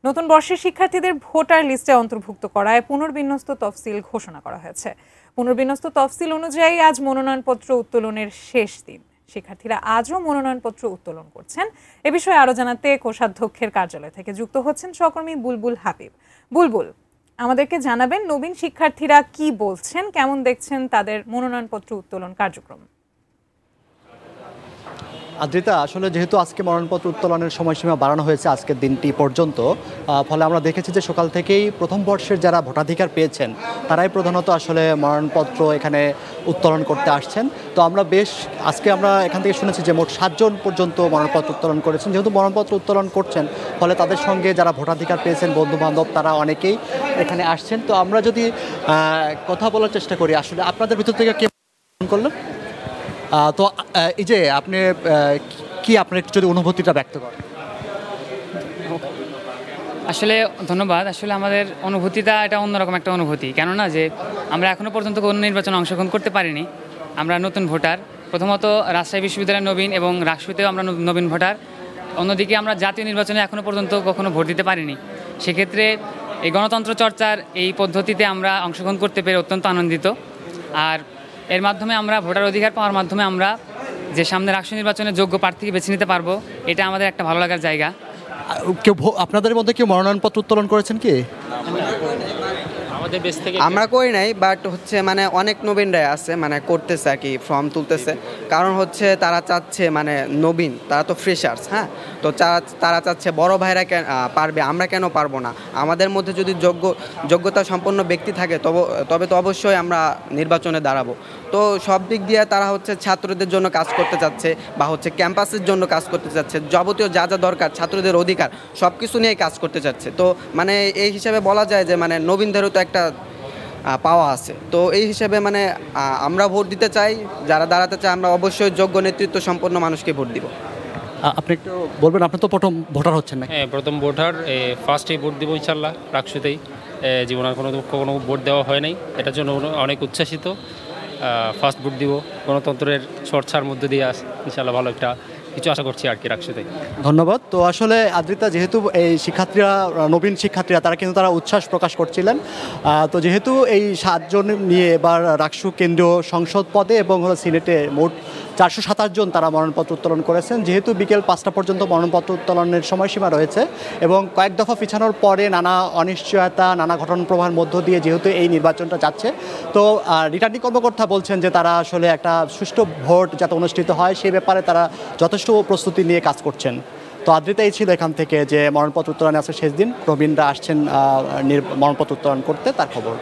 নতুন বর্ষের শিক্ষার্থীদের ভোটার লিস্টে অন্তর্ভুক্ত করায় পুনর্বিন্যস্ত তফসিল ঘোষণা করা হয়েছে। পুনর্বিন্যস্ত তফসিল অনুযায়ী আজ মনোনয়নপত্র উত্তোলনের শেষ দিন। শিক্ষার্থীরা আজও মনোনয়নপত্র উত্তোলন করছেন। এ বিষয়ে আরো জানাতে কোষাধ্যক্ষের কার্যালয় থেকে যুক্ত হচ্ছেন সহকর্মী বুলবুল হাবিব। বুলবুল, আমাদেরকে জানাবেন নবীন শিক্ষার্থীরা কি বলছেন, কেমন দেখছেন তাদের মনোনয়নপত্র উত্তোলন কার্যক্রম। আদ্রিতা, আসলে যেহেতু আজকে মনোনয়নপত্র উত্তোলনের সময়সীমা বাড়ানো হয়েছে আজকের দিনটি পর্যন্ত, ফলে আমরা দেখেছি যে সকাল থেকেই প্রথম বর্ষের যারা ভোটাধিকার পেয়েছেন তারাই প্রধানত আসলে মনোনয়নপত্র এখানে উত্তোলন করতে আসছেন। তো আমরা আজকে আমরা এখান থেকে শুনেছি যে মোট 7 জন পর্যন্ত মনোনয়নপত্র উত্তোলন করেছেন। যেহেতু মনোনয়নপত্র উত্তোলন করছেন, ফলে তাদের সঙ্গে যারা ভোটাধিকার পেয়েছেন বন্ধুবান্ধব তারা অনেকেই এখানে আসছেন। তো আমরা যদি কথা বলার চেষ্টা করি, আসলে আপনাদের ভিতর থেকে কে করলেন? তো এই যে আপনি আপনার একটু যদি অনুভূতিটা ব্যক্ত করেন। আসলে ধন্যবাদ। আসলে আমাদের অনুভূতিটা এটা অন্যরকম একটা অনুভূতি, কেননা যে আমরা এখনও পর্যন্ত কোনো নির্বাচনে অংশগ্রহণ করতে পারিনি। আমরা নতুন ভোটার, প্রথমত রাজশাহী বিশ্ববিদ্যালয়ের নবীন এবং রাকসুতেও আমরা নবীন ভোটার। অন্যদিকে আমরা জাতীয় নির্বাচনে এখনও পর্যন্ত কখনো ভোট দিতে পারিনি। সেক্ষেত্রে এই গণতন্ত্র চর্চার এই পদ্ধতিতে আমরা অংশগ্রহণ করতে পেরে অত্যন্ত আনন্দিত। আর এর মাধ্যমে আমরা ভোটার অধিকার পাওয়ার মাধ্যমে আমরা যে সামনে রাষ্ট্র নির্বাচনে যোগ্য প্রার্থীকে বেছে নিতে পারবো, এটা আমাদের একটা ভালো লাগার জায়গা। কেউ আপনাদের মধ্যে কেউ মনোনয়নপত্র উত্তোলন করেছেন কি? আমরা করি নাই, বাট হচ্ছে মানে অনেক নবীনরাই আছে, মানে করতেছে আর কি, ফর্ম তুলতেছে। কারণ হচ্ছে তারা চাচ্ছে মানে নবীন, তারা তো ফ্রেশার্স, হ্যাঁ, তো তারা চাচ্ছে বড় ভাইরা পারবে, আমরা কেন পারবো না? আমাদের মধ্যে যদি যোগ্যতা সম্পন্ন ব্যক্তি থাকে তবে তো অবশ্যই আমরা নির্বাচনে দাঁড়াবো। তো সব দিক দিয়ে তারা হচ্ছে ছাত্রদের জন্য কাজ করতে চাচ্ছে বা হচ্ছে ক্যাম্পাসের জন্য কাজ করতে চাচ্ছে, যাবতীয় যা যা দরকার ছাত্রদের অধিকার সব কিছু নিয়ে কাজ করতে চাচ্ছে। তো মানে এই হিসাবে বলা যায় যে মানে নবীনদেরও তো একটা পাওয়া আছে। তো এই হিসাবে মানে আমরা ভোট দিতে চাই, যারা দাঁড়াতে চায় আমরা অবশ্যই যোগ্য নেতৃত্ব সম্পন্ন মানুষকে ভোট দিব। আপনি একটু বলবেন, আপনি তো প্রথম ভোটার হচ্ছেন না? হ্যাঁ, প্রথম ভোটার, ফার্স্টেই ভোট দেবো ইনশাল্লাহ। রাকসুতেই জীবনে কোনো ভোট দেওয়া হয় নাই, এটার জন্য অনেক উচ্ছ্বাসিত। ফার্স্ট ভোট দিব, গণতন্ত্রের চর্চার মধ্যে দিয়ে ইনশাল্লাহ ভালো একটা কিছু আশা করছি আর কি রাকসুতেই। ধন্যবাদ। তো আসলে আদ্রিতা, যেহেতু এই শিক্ষার্থীরা নবীন শিক্ষার্থীরা তারা কিন্তু তারা উচ্ছ্বাস প্রকাশ করছিলেন। তো যেহেতু এই 7 জন নিয়ে এবার রাকসু কেন্দ্রীয় সংসদ পদে এবং সিনেটে মোট 427 জন তারা মনোনয়নপত্র উত্তোলন করেছেন। যেহেতু বিকেল 5টা পর্যন্ত মনোনয়নপত্র উত্তোলনের সময়সীমা রয়েছে এবং কয়েক দফা পিছানোর পরে নানা অনিশ্চয়তা, নানা ঘটনা প্রবাহের মধ্য দিয়ে যেহেতু এই নির্বাচনটা যাচ্ছে, তো রিটার্নিং কর্মকর্তা বলছেন যে তারা আসলে একটা সুষ্ঠু ভোট যাতে অনুষ্ঠিত হয় সেই ব্যাপারে তারা যথেষ্ট প্রস্তুতি নিয়ে কাজ করছেন। তো আদ্রিতা, এই ছিল এখান থেকে যে মনোনয়নপত্র উত্তোলনে আছে শেষ দিন, প্রবীণরা আসছেন মনোনয়নপত্র উত্তোলন করতে, তার খবর।